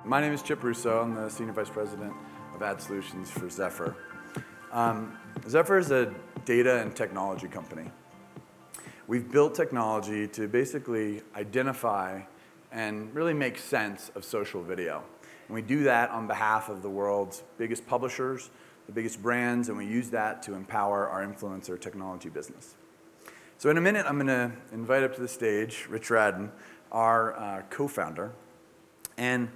My name is Chip Russo. I'm the Senior Vice President of Ad Solutions for Zefr. Zefr is a data and technology company. We've built technology to basically identify and really make sense of social video. And we do that on behalf of the world's biggest publishers, the biggest brands, and we use that to empower our influencer technology business. So in a minute, I'm going to invite up to the stage Rich Radden, our co-founder. And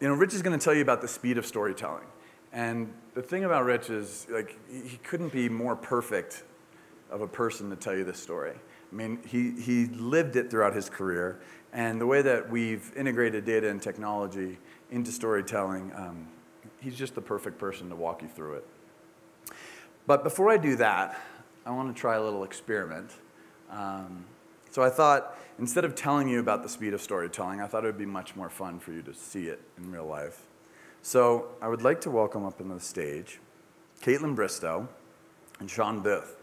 Rich is going to tell you about the speed of storytelling. And the thing about Rich is, like, he couldn't be more perfect of a person to tell you this story. I mean, he lived it throughout his career, and the way that we've integrated data and technology into storytelling, he's just the perfect person to walk you through it. But before I do that, I want to try a little experiment. So I thought, instead of telling you about the speed of storytelling, I thought it would be much more fun for you to see it in real life. So I would like to welcome up on the stage Caitlin Bristow and Sean Booth.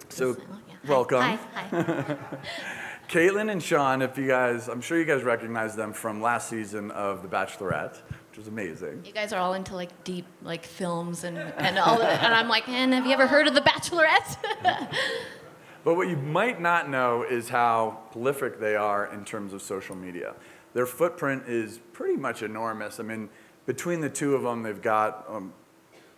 So, welcome. Hi. Caitlin and Sean, I'm sure you guys recognize them from last season of The Bachelorette, which was amazing. You guys are all into like deep like films and all that, and I'm like, man, have you ever heard of The Bachelorette? But what you might not know is how prolific they are in terms of social media. Their footprint is pretty much enormous. I mean, between the two of them, they've got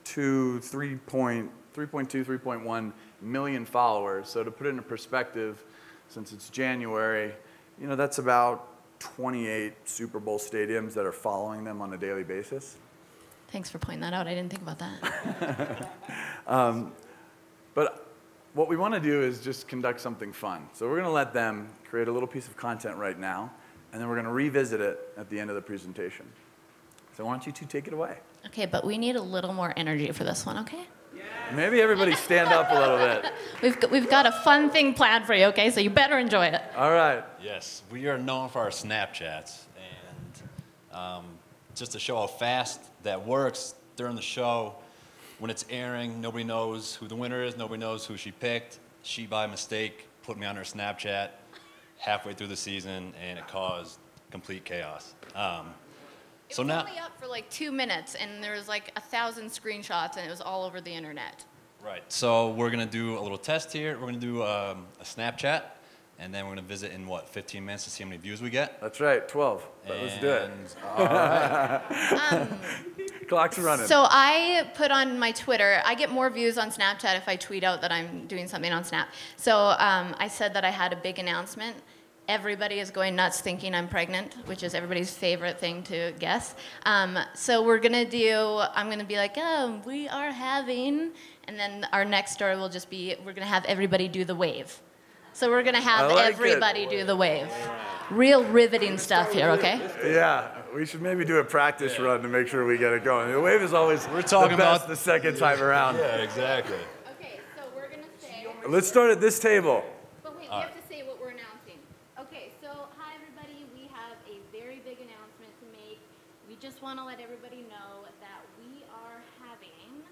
3.1 million followers. So to put it into perspective, since it's January, that's about 28 Super Bowl stadiums that are following them on a daily basis. Thanks for pointing that out. I didn't think about that. But what we want to do is just conduct something fun. So we're going to let them create a little piece of content right now, and then we're going to revisit it at the end of the presentation. So why don't you two take it away? Okay, but we need a little more energy for this one, okay? Maybe everybody stand up a little bit. We've got a fun thing planned for you, okay? So you better enjoy it. All right. Yes, we are known for our Snapchats, and just to show how fast that works during the show, when it's airing, nobody knows who the winner is, nobody knows who she picked. She, by mistake, put me on her Snapchat halfway through the season, and it caused complete chaos. It was only up for like 2 minutes, and there was like 1,000 screenshots, and it was all over the internet. Right. So we're going to do a little test here. We're going to do a Snapchat, and then we're going to visit in, 15 minutes to see how many views we get? That's right, 12. Let's do it. All right. Clock's running. So I put on my Twitter, I get more views on Snapchat if I tweet out that I'm doing something on Snap. So I said that I had a big announcement. Everybody is going nuts thinking I'm pregnant, which is everybody's favorite thing to guess. So I'm going to be like, oh, we are having, and then our next story will just be, we're going to have everybody do the wave. So we're going to have everybody do the wave. Real riveting stuff here, okay? Yeah, we should maybe do a practice run to make sure we get it going. The wave is always the best the second time around. Yeah, exactly. Okay, so we're going to say... Let's start at this table. But wait, we have to say what we're announcing. Okay, so hi everybody, we have a very big announcement to make. We just want to let everybody know that we are having...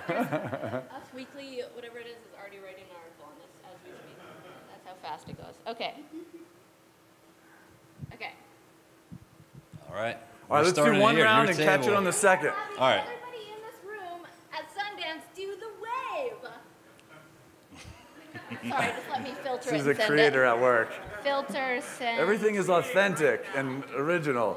Us Weekly, whatever it is already writing an article on this as we speak. That's how fast it goes. Okay. Okay. All right. All right, let's do one round and catch it on the second. All right. Everybody in this room at Sundance do the wave. Sorry, just let me filter it. This is a creator at work. Filter, send. Everything is authentic and original.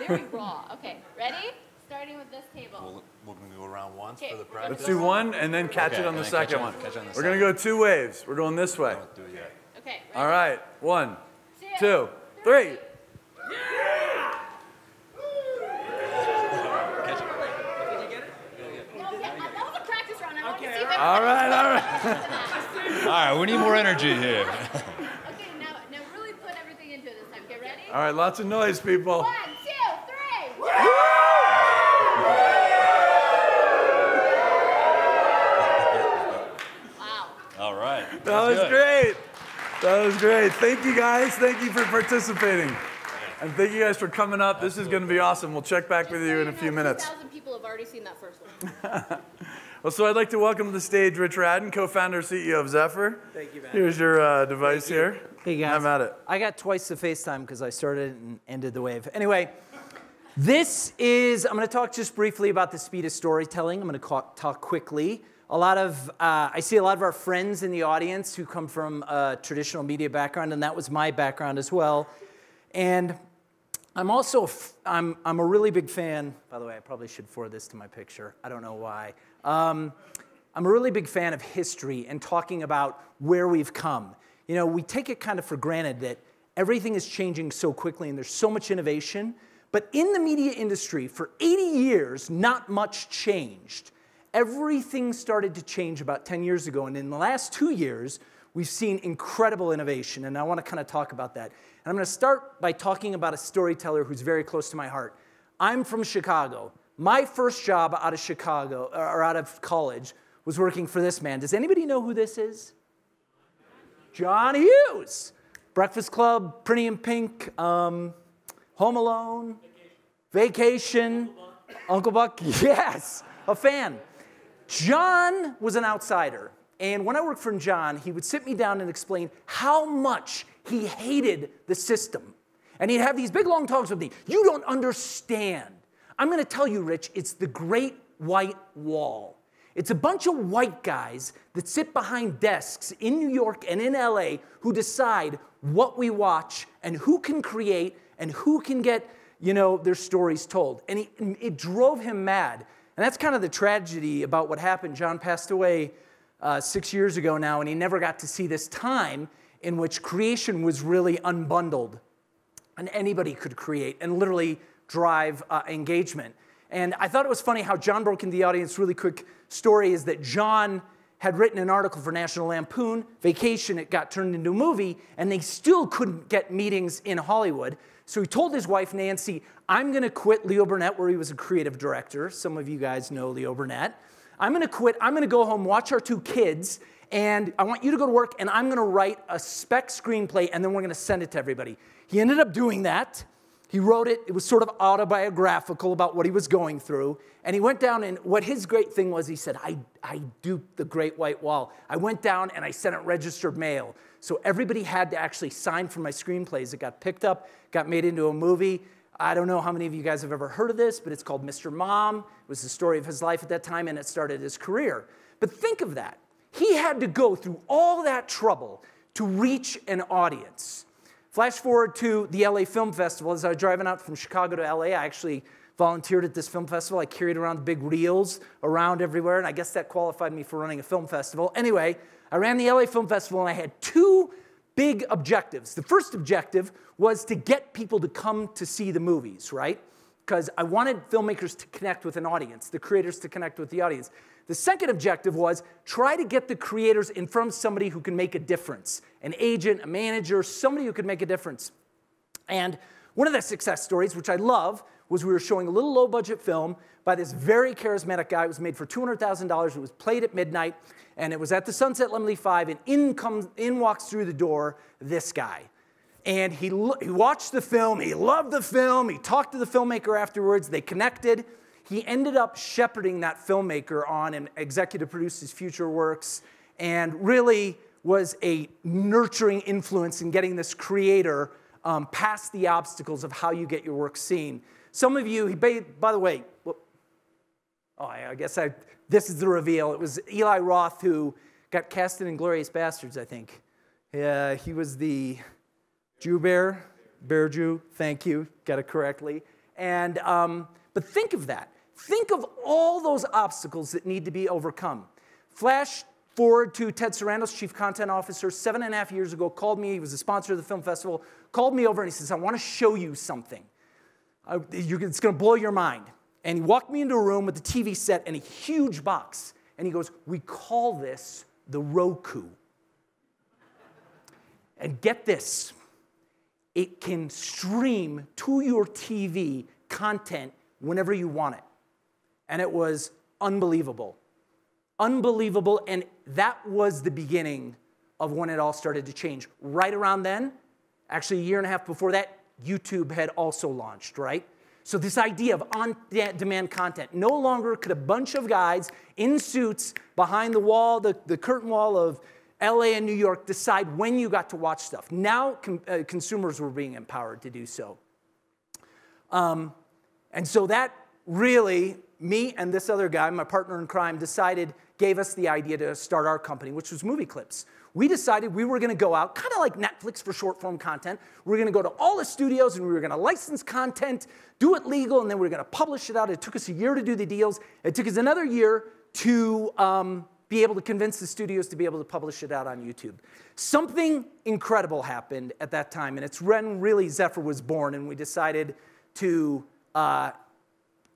Very raw. Okay, ready? Starting with this table. We're going to go around once for the practice. Let's do one and then catch it on the second one. We're going to go 2 waves. We're going this way. Don't do it yet. Okay. Ready? All right. 1, 2, 3. Catch it. Did you get it? No, yeah, that was a practice run. I want to see if All right. All right, we need more energy here. Okay, now really put everything into it this time. Okay, ready? All right, lots of noise, people. 1, 2, 3. Wow. All right. That was great. That was great. Thank you, guys. Thank you for participating. And thank you guys for coming up. This is going to be awesome. We'll check back with you in a few minutes. 2,000 people have already seen that first one. Well, so I'd like to welcome to the stage Rich Radden, co-founder, CEO of Zefr. Thank you, man. Here's your device here. Hey, guys. Have at it. I got twice the FaceTime because I started and ended the wave. Anyway, I'm going to talk just briefly about the speed of storytelling. I'm going to talk quickly. I see a lot of our friends in the audience who come from a traditional media background, and that was my background as well. And I'm also, I'm a really big fan, by the way, I probably should forward this to my picture. I don't know why. I'm a really big fan of history and talking about where we've come. You know, we take it kind of for granted that everything is changing so quickly and there's so much innovation. But in the media industry, for 80 years, not much changed. Everything started to change about 10 years ago. And in the last 2 years, we've seen incredible innovation. And I want to kind of talk about that. And I'm going to start by talking about a storyteller who's very close to my heart. I'm from Chicago. My first job out of Chicago, or out of college, was working for this man. Does anybody know who this is? John Hughes. Breakfast Club, Pretty in Pink, Home Alone, Vacation, Uncle Buck. Yes, a fan. John was an outsider. And when I worked for John, he would sit me down and explain how much he hated the system. And he'd have these big, long talks with me. You don't understand. I'm going to tell you, Rich, it's the Great White Wall. It's a bunch of white guys that sit behind desks in New York and in LA who decide what we watch and who can create and who can get, you know, their stories told. And it drove him mad. And that's kind of the tragedy about what happened. John passed away 6 years ago now, and he never got to see this time in which creation was really unbundled. And anybody could create and literally drive engagement. And I thought it was funny how John broke into the audience. Really quick story is that John had written an article for National Lampoon, Vacation. It got turned into a movie, and they still couldn't get meetings in Hollywood. So he told his wife, Nancy, I'm going to quit Leo Burnett, where he was a creative director. Some of you guys know Leo Burnett. I'm going to quit. I'm going to go home, watch our 2 kids, and I want you to go to work, and I'm going to write a spec screenplay, and then we're going to send it to everybody. He ended up doing that. He wrote it. It was sort of autobiographical about what he was going through. And he went down, and what his great thing was, he said, I duped the Great White Wall. I went down, and I sent it registered mail. So everybody had to actually sign for my screenplays. It got picked up, got made into a movie. I don't know how many of you guys have ever heard of this, but it's called Mr. Mom. It was the story of his life at that time, and it started his career. But think of that. He had to go through all that trouble to reach an audience. Flash forward to the LA Film Festival. As I was driving out from Chicago to LA, I actually volunteered at this film festival. I carried around big reels around everywhere, and I guess that qualified me for running a film festival. Anyway, I ran the LA Film Festival, and I had 2 big objectives. The first objective was to get people to come to see the movies, right? Because I wanted filmmakers to connect with an audience, the creators to connect with the audience. The second objective was try to get the creators in front of somebody who can make a difference, an agent, a manager, somebody who could make a difference. And one of the success stories, which I love, was we were showing a little low-budget film by this very charismatic guy. It was made for $200,000. It was played at midnight, and it was at the Sunset Lemley 5, and in walks through the door this guy. And he watched the film. He loved the film. He talked to the filmmaker afterwards. They connected. He ended up shepherding that filmmaker on and executive produced his future works and really was a nurturing influence in getting this creator past the obstacles of how you get your work seen. Some of you, by the way, this is the reveal. It was Eli Roth who got cast in Inglourious Bastards, I think. He was the Jew Bear Jew, thank you, got it correctly. And, but think of that. Think of all those obstacles that need to be overcome. Flash forward to Ted Sarandos, Chief Content Officer, 7.5 years ago, called me. He was a sponsor of the film festival, called me over and he says, I want to show you something. It's going to blow your mind. And he walked me into a room with the TV set and a huge box. And he goes, we call this the Roku. And get this, it can stream to your TV content whenever you want it. And it was unbelievable. Unbelievable, and that was the beginning of when it all started to change. Right around then, actually a year and a half before that, YouTube had also launched, right? So this idea of on-demand content, no longer could a bunch of guys in suits behind the wall, the curtain wall of LA and New York decide when you got to watch stuff. Now consumers were being empowered to do so. And so that really, me and this other guy, my partner in crime, gave us the idea to start our company, which was Movie Clips. We decided we were going to go out, kind of like Netflix for short-form content. We were going to go to all the studios, and we were going to license content, do it legal, and then we were going to publish it out. It took us a year to do the deals. It took us another year to be able to convince the studios to be able to publish it out on YouTube. Something incredible happened at that time, and it's when really Zefr was born, and we decided to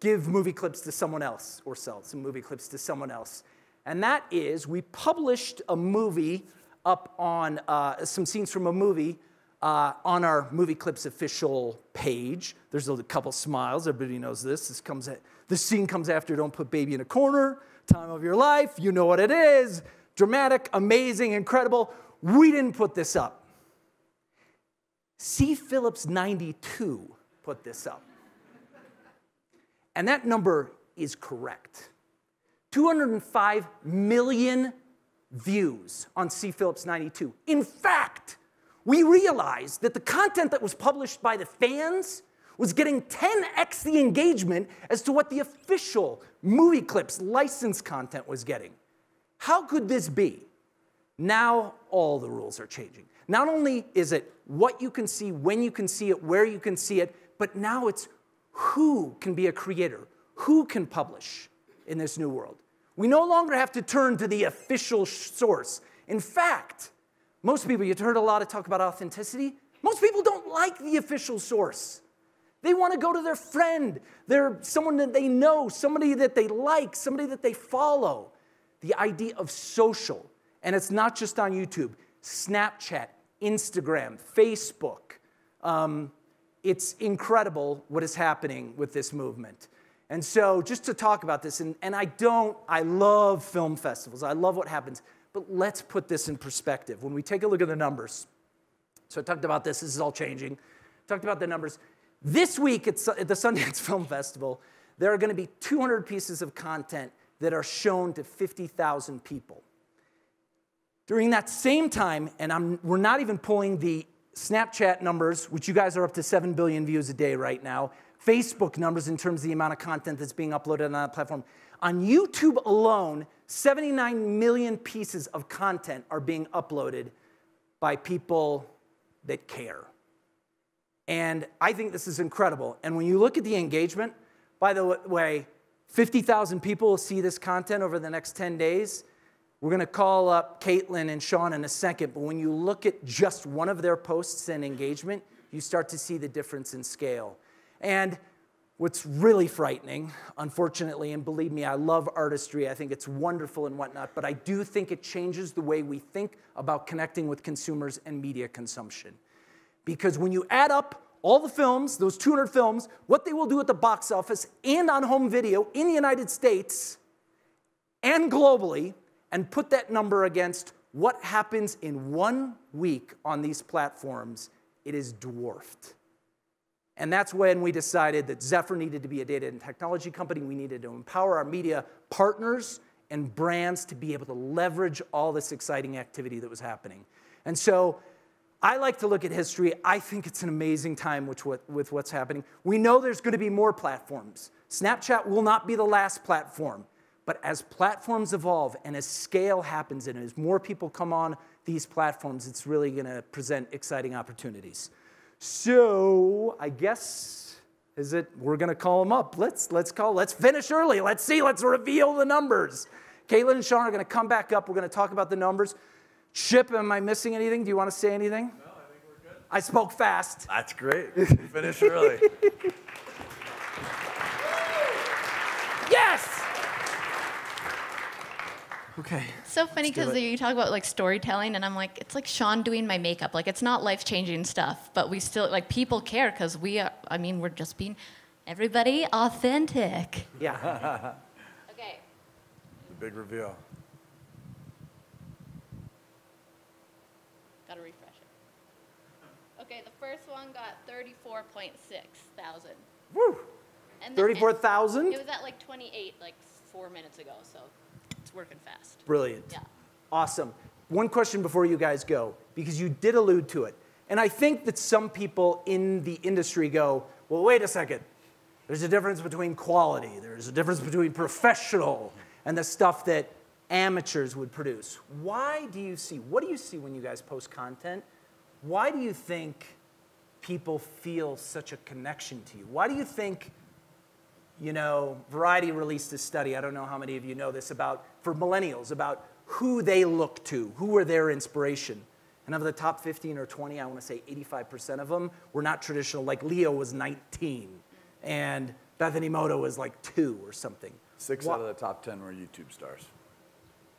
give movie clips to someone else, or sell some movie clips to someone else. And that is, we published a movie up on some scenes from a movie on our Movie Clips official page. There's a couple smiles. Everybody knows this. This scene comes after Don't Put Baby in a Corner, Time of Your Life. You know what it is. Dramatic, amazing, incredible. We didn't put this up. C. Phillips 92 put this up. And that number is correct. 205 million views on C. Phillips 92. In fact, we realized that the content that was published by the fans was getting 10x the engagement as to what the official Movie Clips licensed content was getting. How could this be? Now all the rules are changing. Not only is it what you can see, when you can see it, where you can see it, but now it's who can be a creator, who can publish in this new world. We no longer have to turn to the official source. In fact, most people, you've heard a lot of talk about authenticity. Most people don't like the official source. They want to go to their friend, someone that they know, somebody that they like, somebody that they follow. The idea of social, and it's not just on YouTube, Snapchat, Instagram, Facebook. It's incredible what is happening with this movement. And so just to talk about this, and I love film festivals. I love what happens. But let's put this in perspective. When we take a look at the numbers, so I talked about this is all changing. Talked about the numbers. This week at the Sundance Film Festival, there are going to be 200 pieces of content that are shown to 50,000 people. During that same time, and we're not even pulling the Snapchat numbers, which you guys are up to 7 billion views a day right now, Facebook numbers in terms of the amount of content that's being uploaded on that platform. On YouTube alone, 79 million pieces of content are being uploaded by people that care. And I think this is incredible. And when you look at the engagement, by the way, 50,000 people will see this content over the next 10 days. We're going to call up Caitlin and Sean in a second, but when you look at just one of their posts and engagement, you start to see the difference in scale. And what's really frightening, unfortunately, and believe me, I love artistry, I think it's wonderful and whatnot, but I do think it changes the way we think about connecting with consumers and media consumption. Because when you add up all the films, those 200 films, what they will do at the box office and on home video in the United States and globally, and put that number against what happens in 1 week on these platforms, it is dwarfed. And that's when we decided that Zefr needed to be a data and technology company. We needed to empower our media partners and brands to be able to leverage all this exciting activity that was happening. And so I like to look at history. I think it's an amazing time with what's happening. We know there's going to be more platforms. Snapchat will not be the last platform. But as platforms evolve and as scale happens and as more people come on these platforms, it's really going to present exciting opportunities. So I guess, we're going to call them up. Let's finish early. Let's reveal the numbers. Caitlin and Sean are going to come back up. We're going to talk about the numbers. Chip, am I missing anything? Do you want to say anything? No, I think we're good. I spoke fast. That's great. Finish early. Yes! Okay. So funny because you talk about like storytelling, and I'm like, it's like Sean doing my makeup. Like, it's not life-changing stuff, but we still, like, people care because we're just being, everybody authentic. Yeah. Okay. The big reveal. Gotta refresh it. Okay, the first one got 34.6 thousand. Woo. And 34,000? It was at like 28, like 4 minutes ago, so it's working fast. Brilliant. Yeah. Awesome. One question before you guys go, because you did allude to it. And I think that some people in the industry go, well, wait a second. There's a difference between quality. There's a difference between professional and the stuff that amateurs would produce. What do you see when you guys post content? Why do you think people feel such a connection to you? Why do you think, you know, Variety released a study, I don't know how many of you know this, for millennials, about who they look to, who were their inspiration. And of the top 15 or 20, I want to say 85% of them were not traditional. Like Leo was 19, and Bethany Moto was like 2 or something. 6 out of the top 10 were YouTube stars.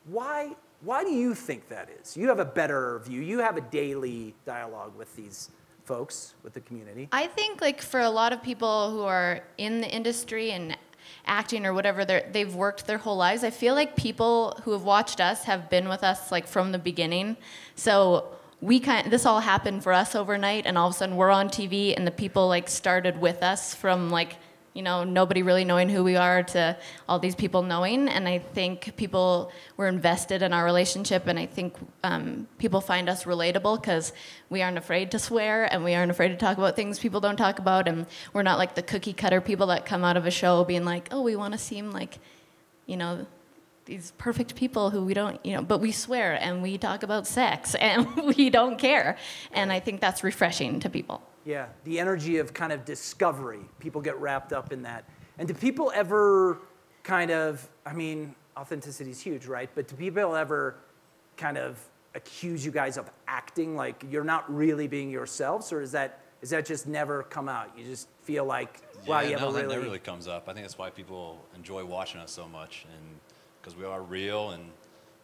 Why do you think that is? You have a better view. You have a daily dialogue with these folks, with the community. I think like for a lot of people who are in the industry and acting or whatever, they've worked their whole lives. I feel like people who have watched us have been with us like from the beginning. So this all happened for us overnight, and all of a sudden we're on TV, and the people like started with us from like, you know, nobody really knowing who we are to all these people knowing. And I think people were invested in our relationship, and I think people find us relatable because we aren't afraid to swear, and we aren't afraid to talk about things people don't talk about, and we're not like the cookie cutter people that come out of a show being like, oh, we want to seem like, you know, these perfect people who we don't, you know, but we swear and we talk about sex and we don't care. And I think that's refreshing to people. Yeah, the energy of kind of discovery. People get wrapped up in that. And do people ever kind of, I mean, authenticity is huge, right? But do people ever kind of accuse you guys of acting like you're not really being yourselves? Or is that just never come out? You just feel like, wow, you have a really... that really comes up. I think that's why people enjoy watching us so much, and because we are real and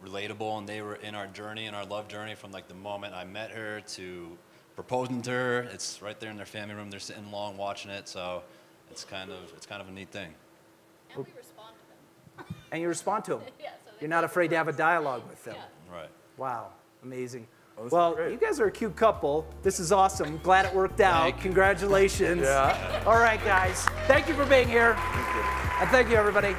relatable, and they were in our journey, in our love journey, from like the moment I met her to proposing to her. It's right there in their family room. They're sitting long watching it, so it's kind of a neat thing. And we respond to them. And you respond to them. Yeah, so You're not afraid to have a dialogue with them. Yeah. Right. Wow, amazing. Well, Well, you guys are a cute couple. This is awesome. Glad it worked out. Thank you. Congratulations. Yeah. All right, guys. Thank you for being here. Thank you. And thank you, everybody.